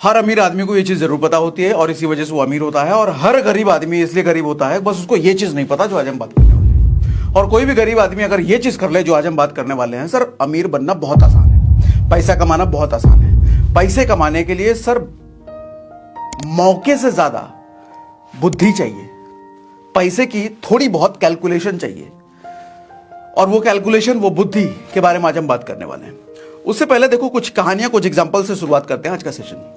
हर अमीर आदमी को ये चीज जरूर पता होती है और इसी वजह से वो अमीर होता है, और हर गरीब आदमी इसलिए गरीब होता है बस उसको ये चीज नहीं पता जो आज हम बात करने वाले हैं। और कोई भी गरीब आदमी अगर ये चीज कर ले जो आज हम बात करने वाले हैं, सर अमीर बनना बहुत आसान है, पैसा कमाना बहुत आसान है। पैसे कमाने के लिए सर मौके से ज्यादा बुद्धि चाहिए, पैसे की थोड़ी बहुत कैलकुलेशन चाहिए, और वो कैलकुलेशन, वो बुद्धि के बारे में आज हम बात करने वाले हैं। उससे पहले देखो कुछ कहानियां, कुछ एग्जांपल से शुरुआत करते हैं आज का सेशन।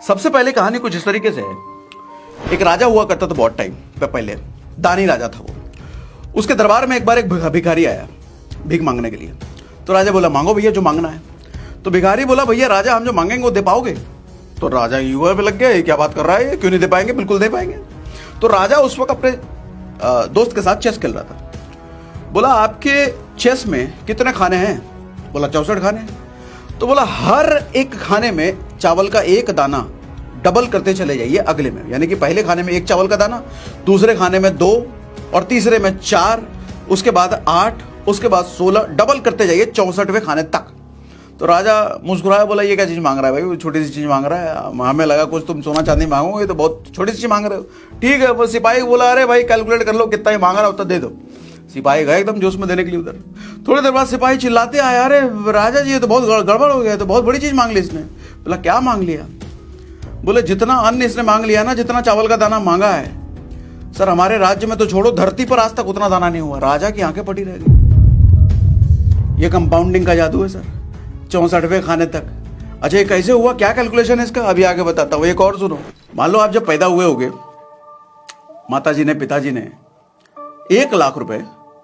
सबसे पहले कहानी कुछ इस तरीके से है। एक राजा हुआ करता था बहुत टाइम पहले, दानी राजा था वो। उसके दरबार में एक बार एक भिखारी आया भीख मांगने के लिए। तो राजा बोला मांगो भैया जो मांगना है। तो भिखारी बोला भैया राजा हम जो मांगेंगे वो दे पाओगे? तो राजा युवा पे लग गया, ये क्या बात कर रहा है, क्यों नहीं दे पाएंगे, बिल्कुल दे पाएंगे। तो राजा उस वक्त अपने दोस्त के साथ चेस खेल रहा था। बोला आपके चेस में कितने खाने हैं? बोला 64 खाने। तो बोला हर एक खाने में चावल का एक दाना डबल करते चले जाइए अगले में, यानी कि पहले खाने में एक चावल का दाना, दूसरे खाने में 2, और तीसरे में 4, उसके बाद 8, उसके बाद 16, डबल करते जाइए 64वें खाने तक। तो राजा मुस्कुराया, बोला ये क्या चीज मांग रहा है भाई, छोटी सी चीज मांग रहा है, हमें लगा कुछ तुम सोना चांदी मांगोगे, तो बहुत छोटी सी चीज मांग रहे हो। ठीक है। वो सिपाही बोला अरे भाई कैलकुलेट कर लो कितना ही मांग रहा है उतना दे दो। सिपाही गए एकदम जोश में देने के लिए उधर। थोड़ी देर बाद सिपाही चिल्लाते आए, अरे राजा जी ये तो बहुत गड़बड़ हो गया, तो बहुत बड़ी चीज मांग ली इसने। बोला क्या मांग लिया? बोले जितना अन्न इसने मांग लिया ना, जितना चावल का दाना मांगा है सर, हमारे राज्य में तो छोड़ो धरती पर आज तक उतना दाना नहीं हुआ। राजा की आंखें पटी रह गई। ये कंपाउंडिंग का जादू है सर, 64वें खाने तक। अच्छा ये कैसे हुआ, क्या कैलकुलेशन है इसका, अभी आगे बताता हूं। एक और सुनो। मान लो आप जब पैदा हुए होगे, माता जी ने, पिताजी ने 1 लाख रुपए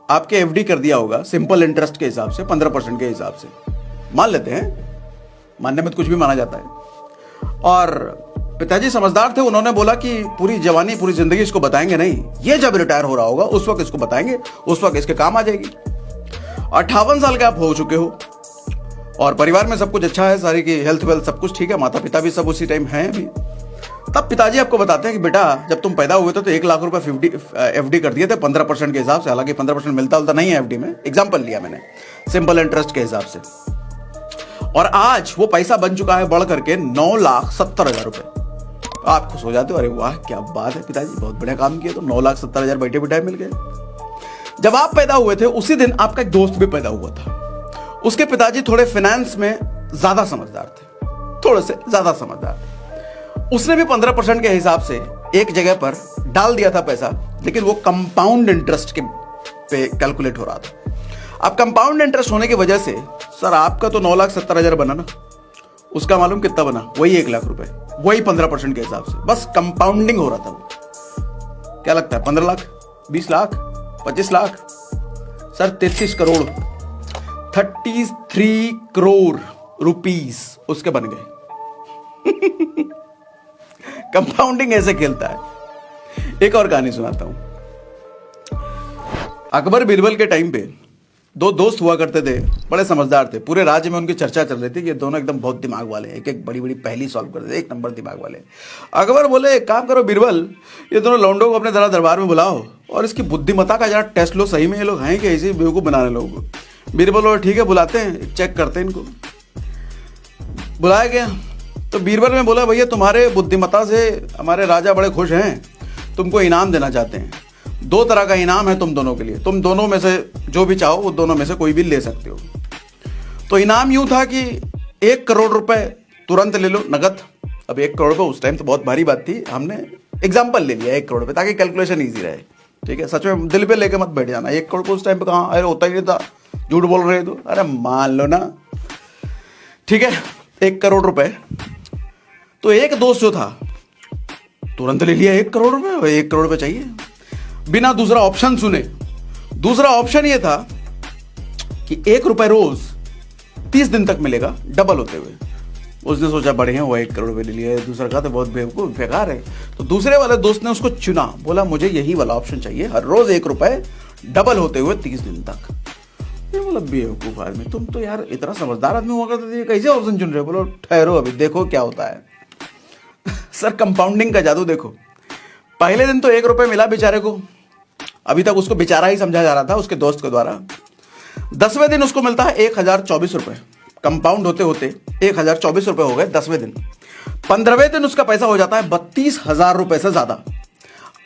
आपके एफडी कर दिया होगा, सिंपल इंटरेस्ट के हिसाब से, 15% के हिसाब से मान लेते हैं, मानने में तो कुछ भी माना जाता है। और पिताजी समझदार थे, उन्होंने बोला कि पूरी जवानी पूरी जिंदगी इसको बताएंगे नहीं, ये जब रिटायर हो रहा होगा उस वक्त इसको बताएंगे, उस वक्त इसके काम आ जाएगी। 58 साल के आप हो चुके हो और परिवार में सब कुछ अच्छा है, सारी की हेल्थ वेल्थ सब कुछ ठीक है, माता पिता भी सब उसी टाइम हैं अभी। तब पिताजी आपको बताते हैं कि बेटा जब तुम पैदा हुए थे तो 1 लाख रुपए एफडी कर दिए थे 15% के हिसाब से, हालांकि 15% मिलता नहीं है एफडी में, एग्जाम्पल लिया मैंने सिंपल इंटरेस्ट के हिसाब से। और आज वो पैसा बन चुका है बढ़ करके 9,70,000 रुपए। आप खुश हो जाते हो, अरे वाह क्या बात है पिताजी, बहुत बढ़िया काम किया। तो 9,70,000 बैठे बिठाए मिल गए। जब आप पैदा हुए थे उसी दिन आपका एक दोस्त भी पैदा हुआ था। उसके पिताजी थोड़े फाइनेंस में ज्यादा समझदार थे, थोड़े से ज्यादा समझदार थे। उसने भी 15% के हिसाब से एक जगह पर डाल दिया था पैसा, लेकिन वो कंपाउंड इंटरेस्ट के पे कैलकुलेट हो रहा था। अब कंपाउंड इंटरेस्ट होने की वजह से सर आपका तो 9,70,000 बना ना, उसका मालूम कितना बना? वही 1 लाख रुपए, वही 15% के हिसाब से, बस कंपाउंडिंग हो रहा था वो। क्या लगता है 15 लाख, 20 लाख, 25 लाख? सर 33 करोड़, 33 करोड़ रुपीस उसके बन गए। कंपाउंडिंग ऐसे खेलता है। एक और कहानी सुनाता हूं। अकबर बीरबल के टाइम पे 2 दोस्त हुआ करते थे, बड़े समझदार थे, पूरे राज्य में उनकी चर्चा चल रही थी, ये दोनों एकदम बहुत दिमाग वाले, एक बड़ी बड़ी पहेली सॉल्व करते थे, 1 नंबर दिमाग वाले। अकबर बोले एक काम करो बीरबल, ये दोनों लौंडों को अपने जरा दरबार में बुलाओ और इसकी बुद्धिमत्ता का जरा टेस्ट लो, सही में ये लोग हैं कि ऐसे बेवकूफ बनाने लोगों को। बीरबल बोले ठीक है बुलाते हैं, चेक करते हैं इनको। बुलाया गया तो बीरबल ने बोला भैया तुम्हारे बुद्धिमत्ता से हमारे राजा बड़े खुश हैं, तुमको इनाम देना चाहते हैं। 2 तरह का इनाम है तुम दोनों के लिए, तुम दोनों में से जो भी चाहो वो दोनों में से कोई भी ले सकते हो। तो इनाम यूं था कि 1 करोड़ रुपए तुरंत ले लो नगद। अब 1 करोड़ रुपए उस टाइम तो बहुत भारी बात थी, हमने एग्जाम्पल ले लिया 1 करोड़ रुपए ताकि कैलकुलेशन ईजी रहे। ठीक है, सच में दिल पे लेके मत बैठ जाना, 1 करोड़ रुपए उस टाइम पे कहाँ, अरे होता ही नहीं था, झूठ बोल रहे तो, अरे मान लो ना। ठीक है, 1 करोड़ रुपए। तो एक दोस्त जो था तुरंत ले लिया 1 करोड़ रुपए, 1 करोड़ रुपए चाहिए, बिना दूसरा ऑप्शन सुने। दूसरा ऑप्शन ये था कि 1 रुपए रोज 30 दिन तक मिलेगा, डबल होते हुए। उसने सोचा बढ़िया हुआ 1 करोड़ रुपए ले लिया, दूसरा का तो बहुत बेवकूफ बेकार है। तो दूसरे वाले दोस्त ने उसको चुना, बोला मुझे यही वाला ऑप्शन चाहिए, हर रोज 1 रुपए डबल होते हुए 30 दिन तक। बोला बेवकूफ आदमी, तुम तो यार इतना समझदार आदमी हुआ करते थे, कैसे ऑप्शन चुन रहे हो? बोलो ठहरो अभी देखो क्या होता है। सर कंपाउंडिंग का जादू देखो। पहले दिन तो 1 रुपए मिला बेचारे को, अभी तक उसको बेचारा ही समझा जा रहा था उसके दोस्त के द्वारा। 10वें दिन उसको मिलता है 1,024 रुपए। कंपाउंड होते होते 1024 रुपए हो गए 10वें दिन। 15वें दिन उसका पैसा हो जाता है 32,000 रुपए से ज्यादा।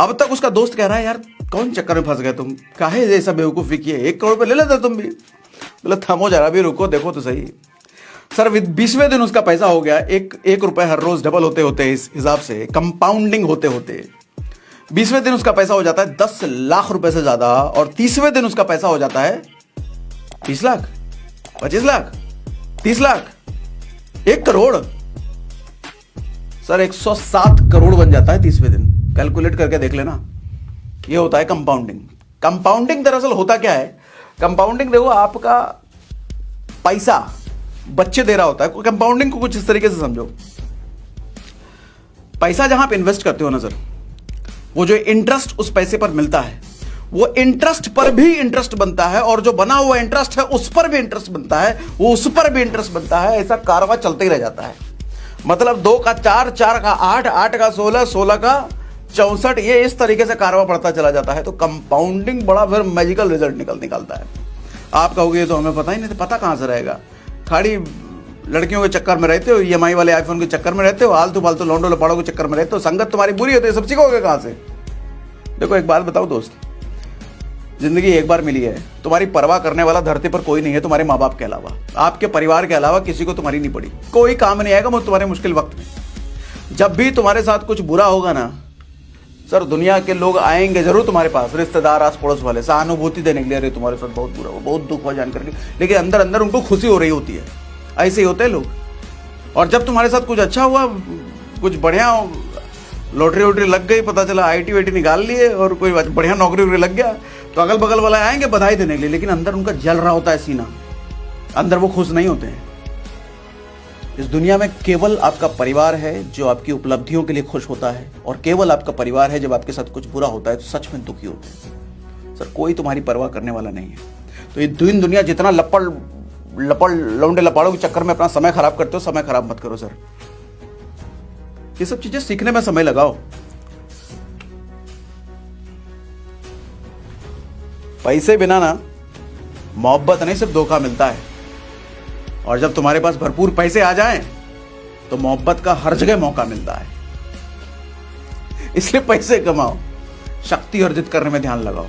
अब तक उसका दोस्त कह रहा है यार कौन चक्कर में फंस गए तुम, काहे जैसा बेवकूफी किए, 1 करोड़ रुपए ले लेते तुम भी। बोला थमो जरा भी, रुको देखो तो सही। सर 20वें दिन उसका पैसा हो गया एक रुपए हर रोज डबल होते होते, इस हिसाब से कंपाउंडिंग होते होते 20वें दिन उसका पैसा हो जाता है 10 लाख रुपए से ज्यादा। और 30वें दिन उसका पैसा हो जाता है 20 लाख, 25 लाख, 30 लाख, 1 करोड़। सर 107 करोड़ बन जाता है 30वें दिन। कैलकुलेट करके देख लेना। ये होता है कंपाउंडिंग। कंपाउंडिंग दरअसल होता क्या है, कंपाउंडिंग देखो आपका पैसा बच्चे दे रहा होता है। कंपाउंडिंग को कुछ इस तरीके से समझो, पैसा जहां आप इन्वेस्ट करते हो ना सर, वो जो इंटरेस्ट उस पैसे पर मिलता है, वो इंटरेस्ट पर भी इंटरेस्ट बनता है, और जो बना हुआ इंटरेस्ट है उस पर भी इंटरेस्ट बनता है, वो उस पर भी इंटरेस्ट बनता है। ऐसा कारवा चलते ही रह जाता है। मतलब 2 का 4, 4 का 8, 8 का 16, 16 का 64, ये इस तरीके से कारवा बढ़ता चला जाता है। तो कंपाउंडिंग बड़ा फिर मैजिकल रिजल्ट निकालता है। आप कहोगे तो हमें पता ही नहीं, तो पता कहां से रहेगा, खाली लड़कियों के चक्कर में रहते हो, EMI वाले आईफोन के चक्कर में रहते हो, आलतू फालतू लौंडो लपाड़ों के चक्कर में रहते हो, संगत तुम्हारी बुरी होती है, सब सीखोगे कहां से। देखो एक बात बताओ दोस्त, जिंदगी एक बार मिली है, तुम्हारी परवाह करने वाला धरती पर कोई नहीं है तुम्हारे माँ बाप के अलावा, आपके परिवार के अलावा किसी को तुम्हारी नहीं पड़ी, कोई काम नहीं आएगा तुम्हारे मुश्किल वक्त में। जब भी तुम्हारे साथ कुछ बुरा होगा ना सर, दुनिया के लोग आएंगे जरूर तुम्हारे पास, रिश्तेदार, आस पड़ोस वाले, सहानुभूति देने के लिए, अरे तुम्हारे साथ बहुत बुरा हुआ, बहुत दुख हुआ जान करके, लेकिन अंदर अंदर उनको खुशी हो रही होती है। ऐसे ही होते हैं लोग। और जब तुम्हारे साथ कुछ अच्छा हुआ, कुछ बढ़िया लॉटरी वोटरी लग गई, पता चला IT वेटी निकाल लिए और कोई बढ़िया नौकरी वोकरी लग गया, तो अगल बगल वाले आएंगे बधाई देने के लिए, लेकिन अंदर उनका जल रहा होता है सीना, अंदर वो खुश नहीं होते हैं। इस दुनिया में केवल आपका परिवार है जो आपकी उपलब्धियों के लिए खुश होता है, और केवल आपका परिवार है जब आपके साथ कुछ बुरा होता है तो सच में दुखी होते हैं। सर कोई तुम्हारी परवाह करने वाला नहीं है। तो ये दिन दुनिया जितना लपड़ लौंडे लपाड़ों के चक्कर में अपना समय खराब करते हो, समय खराब मत करो सर। ये सब चीजें सीखने में समय लगाओ। पैसे बिना ना मोहब्बत नहीं, सिर्फ धोखा मिलता है। और जब तुम्हारे पास भरपूर पैसे आ जाएं तो मोहब्बत का हर जगह मौका मिलता है। इसलिए पैसे कमाओ, शक्ति अर्जित करने में ध्यान लगाओ।